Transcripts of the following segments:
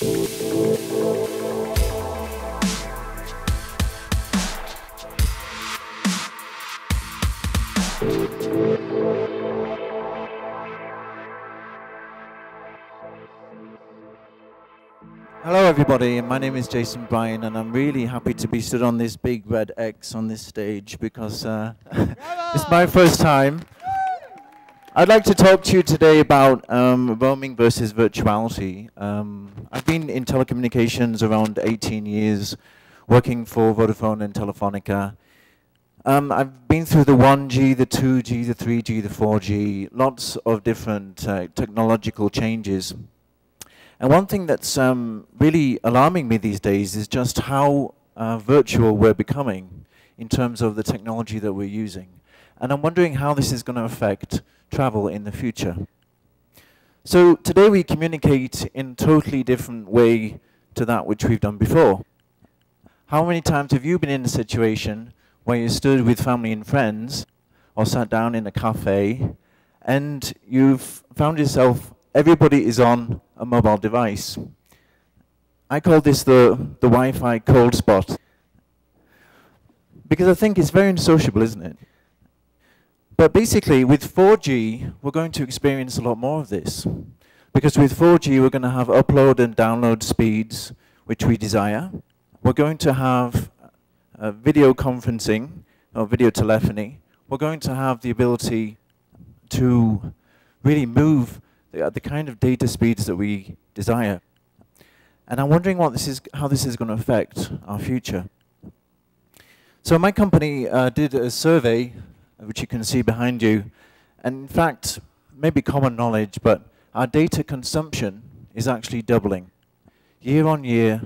Hello everybody, my name is Bryan, and I'm really happy to be stood on this big red X on this stage because it's my first time. I'd like to talk to you today about roaming versus virtuality. I've been in telecommunications around 18 years, working for Vodafone and Telefonica. I've been through the 1G, the 2G, the 3G, the 4G, lots of different technological changes. And one thing that's really alarming me these days is just how virtual we're becoming in terms of the technology that we're using. And I'm wondering how this is going to affect travel in the future. So today we communicate in a totally different way to that which we've done before. How many times have you been in a situation where you stood with family and friends or sat down in a cafe and you've found yourself, everybody is on a mobile device? I call this the Wi-Fi cold spot, because I think it's very unsociable, isn't it? But basically, with 4G, we're going to experience a lot more of this. Because with 4G, we're going to have upload and download speeds which we desire. We're going to have video conferencing, or video telephony. We're going to have the ability to really move the kind of data speeds that we desire. And I'm wondering how this is going to affect our future. So my company did a survey, which you can see behind you. And in fact, maybe common knowledge, but our data consumption is actually doubling. Year on year,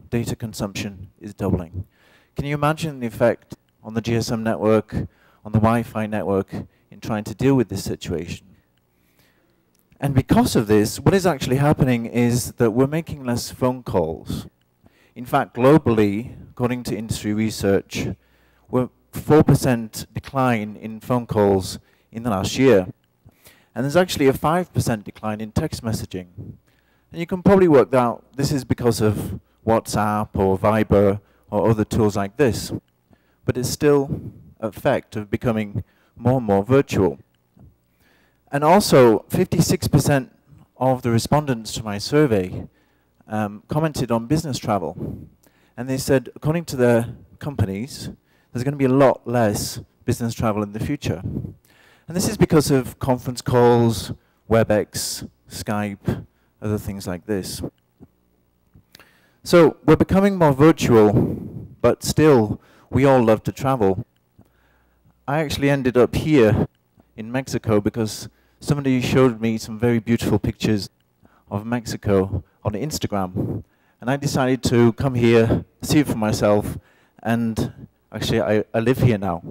data consumption is doubling. Can you imagine the effect on the GSM network, on the Wi-Fi network, in trying to deal with this situation? And because of this, what is actually happening is that we're making less phone calls. In fact, globally, according to industry research, we're 4% decline in phone calls in the last year. And there's actually a 5% decline in text messaging. And you can probably work out this is because of WhatsApp or Viber or other tools like this. But it's still an effect of becoming more and more virtual. And also, 56% of the respondents to my survey commented on business travel. And they said, according to their companies, there's going to be a lot less business travel in the future. And this is because of conference calls, WebEx, Skype, other things like this. So we're becoming more virtual, but still, we all love to travel. I actually ended up here in Mexico because somebody showed me some very beautiful pictures of Mexico on Instagram. And I decided to come here, see it for myself, and actually, I live here now.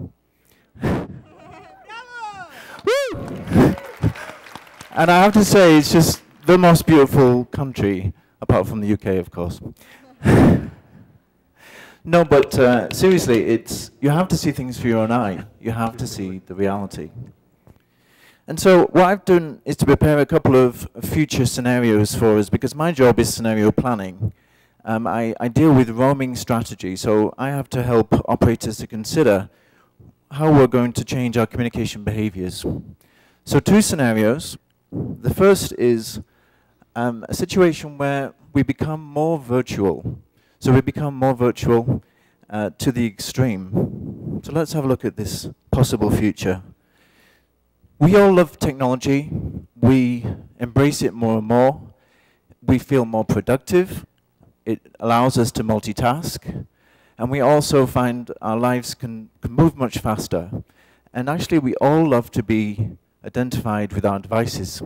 And I have to say, it's just the most beautiful country, apart from the UK, of course. No, but seriously, you have to see things through your own eye. You have to see the reality. And so what I've done is to prepare a couple of future scenarios for us, because my job is scenario planning. I deal with roaming strategy, so I have to help operators to consider how we're going to change our communication behaviors. So 2 scenarios. The first is a situation where we become more virtual. So we become more virtual to the extreme. So let's have a look at this possible future. We all love technology. We embrace it more and more. We feel more productive. It allows us to multitask. And we also find our lives can move much faster. And actually, we all love to be identified with our devices.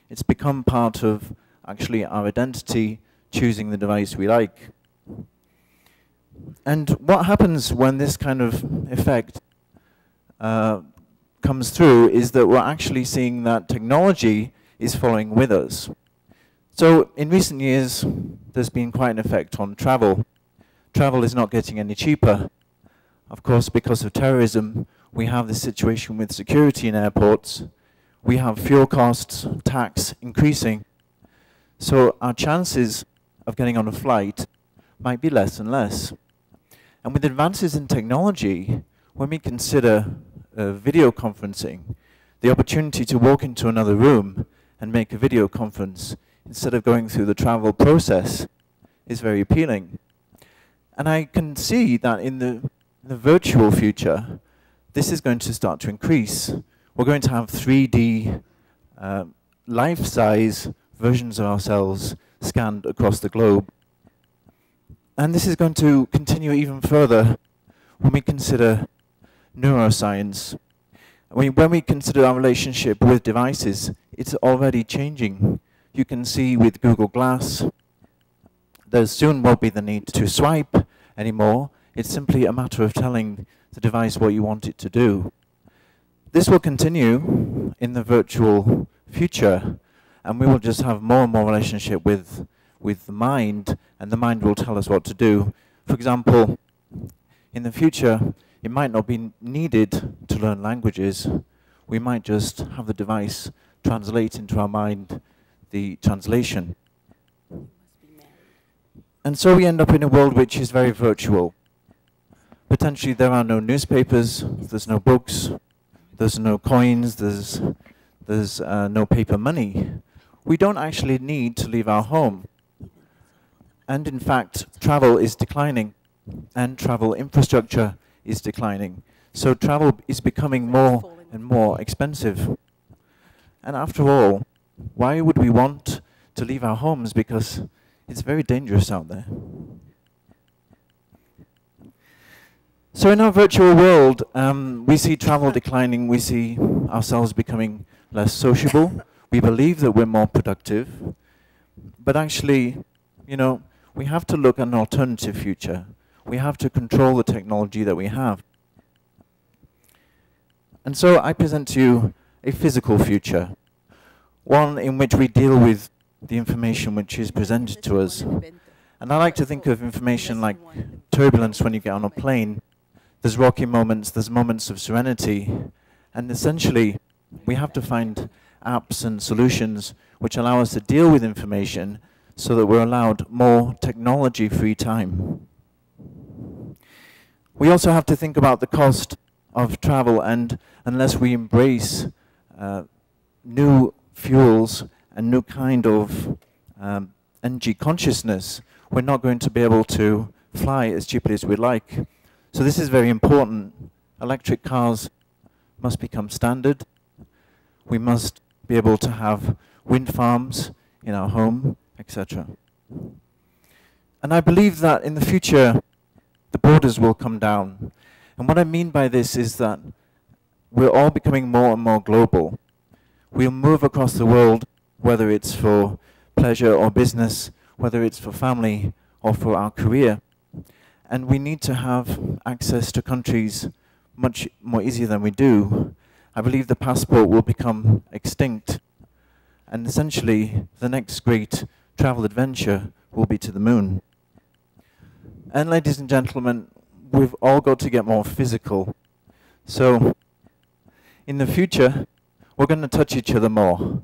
It's become part of, actually, our identity, choosing the device we like. And what happens when this kind of effect comes through is that we're actually seeing that technology is following with us. So in recent years, there's been quite an effect on travel. Travel is not getting any cheaper. Of course, because of terrorism, we have this situation with security in airports. We have fuel costs, tax increasing. So our chances of getting on a flight might be less and less. And with advances in technology, when we consider video conferencing, the opportunity to walk into another room and make a video conference instead of going through the travel process is very appealing. And I can see that in the virtual future, this is going to start to increase. We're going to have 3D life-size versions of ourselves scanned across the globe. And this is going to continue even further when we consider neuroscience. When we consider our relationship with devices, it's already changing. You can see with Google Glass, there soon won't be the need to swipe anymore. It's simply a matter of telling the device what you want it to do. This will continue in the virtual future, and we will just have more and more relationship with the mind, and the mind will tell us what to do. For example, in the future, it might not be needed to learn languages. We might just have the device translate into our mind the translation. And so we end up in a world which is very virtual. Potentially there are no newspapers, there's no books, there's no coins, there's no paper money. We don't actually need to leave our home. And in fact, travel is declining, and travel infrastructure is declining. So travel is becoming more and more expensive. And after all, why would we want to leave our homes? Because it's very dangerous out there. So in our virtual world, we see travel declining, we see ourselves becoming less sociable. We believe that we're more productive. But actually, you know, we have to look at an alternative future. We have to control the technology that we have. And so I present to you a physical future, one in which we deal with the information which is presented to us. And I like to think of information like turbulence when you get on a plane. There's rocky moments, there's moments of serenity, and essentially we have to find apps and solutions which allow us to deal with information so that we're allowed more technology-free time. We also have to think about the cost of travel, and unless we embrace new fuels and new kind of energy consciousness, we're not going to be able to fly as cheaply as we'd like. So this is very important. Electric cars must become standard. We must be able to have wind farms in our home, etc. And I believe that in the future, the borders will come down. And what I mean by this is that we're all becoming more and more global. We'll move across the world, whether it's for pleasure or business, whether it's for family or for our career. And we need to have access to countries much more easier than we do. I believe the passport will become extinct. And essentially, the next great travel adventure will be to the moon. And ladies and gentlemen, we've all got to get more physical. So, in the future, we're going to touch each other more.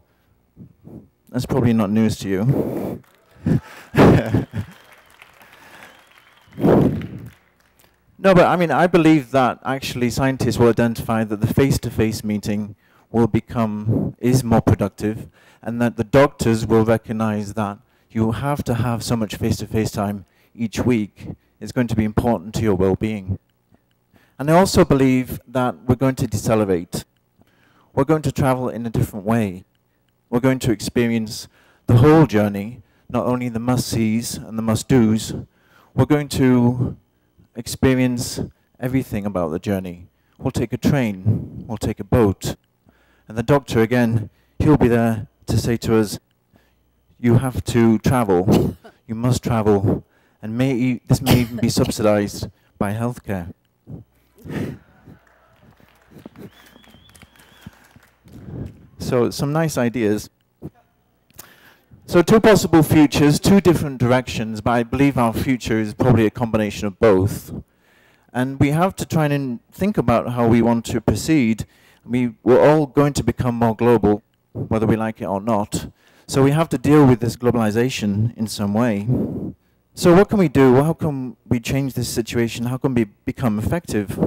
That's probably not news to you. No, but I mean, I believe that actually scientists will identify that the face-to-face meeting is more productive, and that the doctors will recognize that you have to have so much face-to-face time each week. It's going to be important to your well-being. And I also believe that we're going to decelerate. We're going to travel in a different way. We're going to experience the whole journey, not only the must-sees and the must-dos. We're going to experience everything about the journey. We'll take a train, we'll take a boat, and the doctor, again, he'll be there to say to us, you have to travel, you must travel, and this may even be subsidized by healthcare. So, some nice ideas. So, two possible futures, two different directions, but I believe our future is probably a combination of both. And we have to try and think about how we want to proceed. We're all going to become more global, whether we like it or not. So we have to deal with this globalization in some way. So what can we do? How can we change this situation? How can we become effective?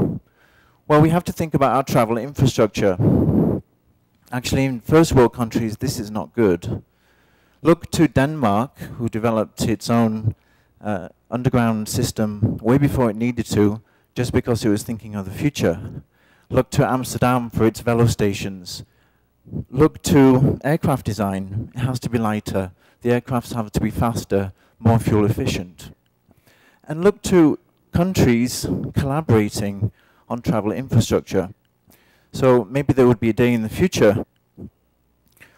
Well, we have to think about our travel infrastructure. Actually, in first world countries, this is not good. Look to Denmark, who developed its own underground system way before it needed to, just because it was thinking of the future. Look to Amsterdam for its velo stations. Look to aircraft design. It has to be lighter. The aircrafts have to be faster, more fuel efficient. And look to countries collaborating on travel infrastructure. So maybe there would be a day in the future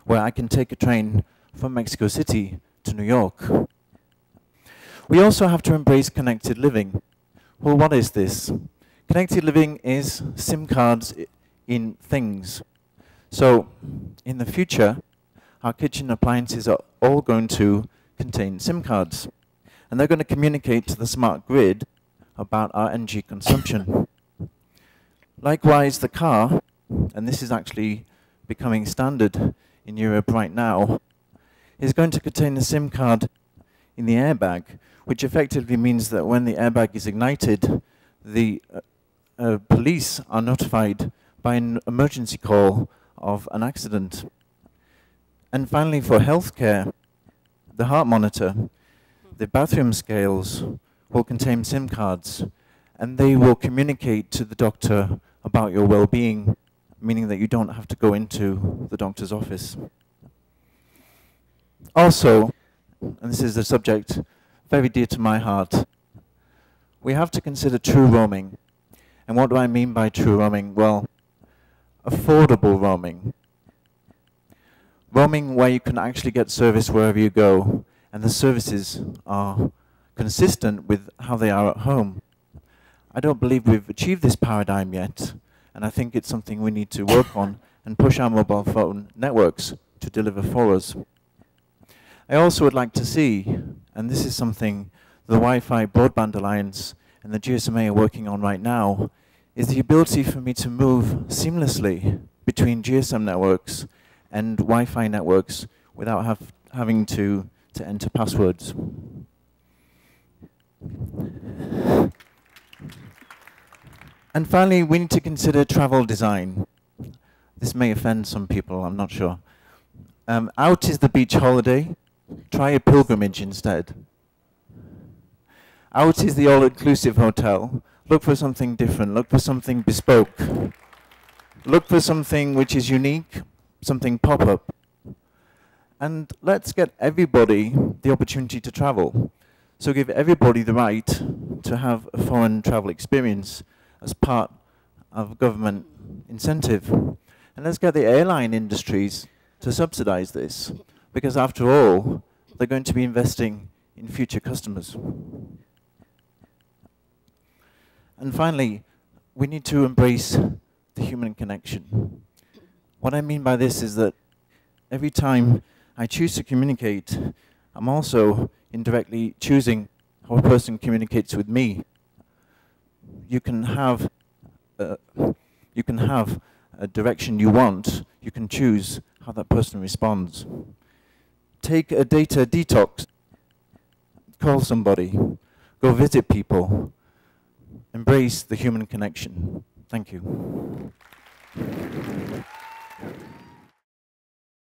where I can take a train from Mexico City to New York. We also have to embrace connected living. Well, what is this? Connected living is SIM cards in things. So, in the future, our kitchen appliances are all going to contain SIM cards. And they're going to communicate to the smart grid about our energy consumption. Likewise, the car, and this is actually becoming standard in Europe right now, is going to contain a SIM card in the airbag, which effectively means that when the airbag is ignited, the police are notified by an emergency call of an accident. And finally, for healthcare, the heart monitor, the bathroom scales will contain SIM cards, and they will communicate to the doctor about your well-being, meaning that you don't have to go into the doctor's office. Also, and this is a subject very dear to my heart, we have to consider true roaming. And what do I mean by true roaming? Well, affordable roaming. Roaming where you can actually get service wherever you go, and the services are consistent with how they are at home. I don't believe we've achieved this paradigm yet, and I think it's something we need to work on and push our mobile phone networks to deliver for us. I also would like to see, and this is something the Wi-Fi Broadband Alliance and the GSMA are working on right now, is the ability for me to move seamlessly between GSM networks and Wi-Fi networks without having to enter passwords. And finally, we need to consider travel design. This may offend some people, I'm not sure. Out is the beach holiday. Try a pilgrimage instead. Out is the all-inclusive hotel. Look for something different. Look for something bespoke. Look for something which is unique, something pop-up. And let's get everybody the opportunity to travel. So give everybody the right to have a foreign travel experience as part of government incentive. And let's get the airline industries to subsidize this, because after all, they're going to be investing in future customers. And finally, we need to embrace the human connection. What I mean by this is that every time I choose to communicate, I'm also indirectly choosing how a person communicates with me. You can have a direction you want. You can choose how that person responds. Take a data detox. Call somebody. Go visit people. Embrace the human connection. Thank you.